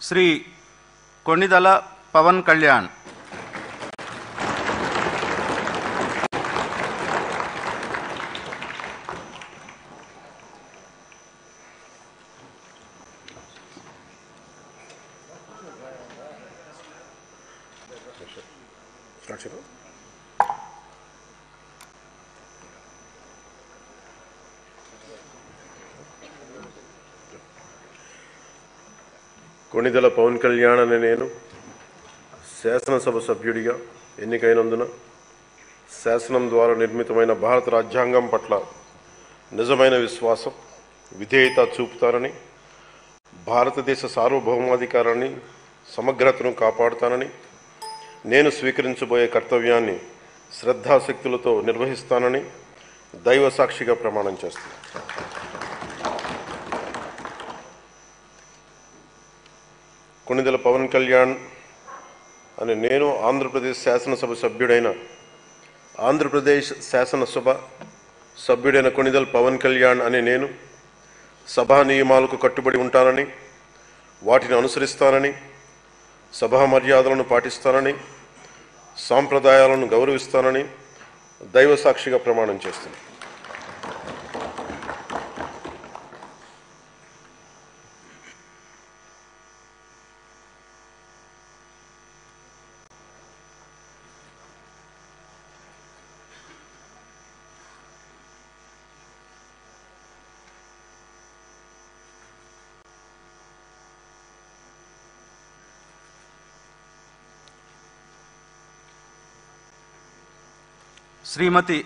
శ్రీ కొణిదల పవన్ కళ్యాణ్. కొణిదెల పవన్ కళ్యాణ్ అనే నేను శాసనసభ సభ్యుడిగా ఎన్నికైనందున శాసనం ద్వారా నిర్మితమైన భారత రాజ్యాంగం పట్ల నిజమైన విశ్వాసం, విధేయత చూపుతానని, భారతదేశ సార్వభౌమాధికారాన్ని, సమగ్రతను కాపాడుతానని, నేను స్వీకరించబోయే కర్తవ్యాన్ని శ్రద్ధాశక్తులతో నిర్వహిస్తానని దైవ సాక్షిగా ప్రమాణం చేస్తాను. కొణిదెల పవన్ కళ్యాణ్ అని నేను ఆంధ్రప్రదేశ్ శాసనసభ సభ్యుడైన కొణిదెల పవన్ కళ్యాణ్ అని నేను సభా నియమాలకు కట్టుబడి ఉంటానని, వాటిని అనుసరిస్తానని, సభా మర్యాదలను పాటిస్తానని, సాంప్రదాయాలను గౌరవిస్తానని దైవ సాక్షిగా ప్రమాణం చేస్తాను. శ్రీమతి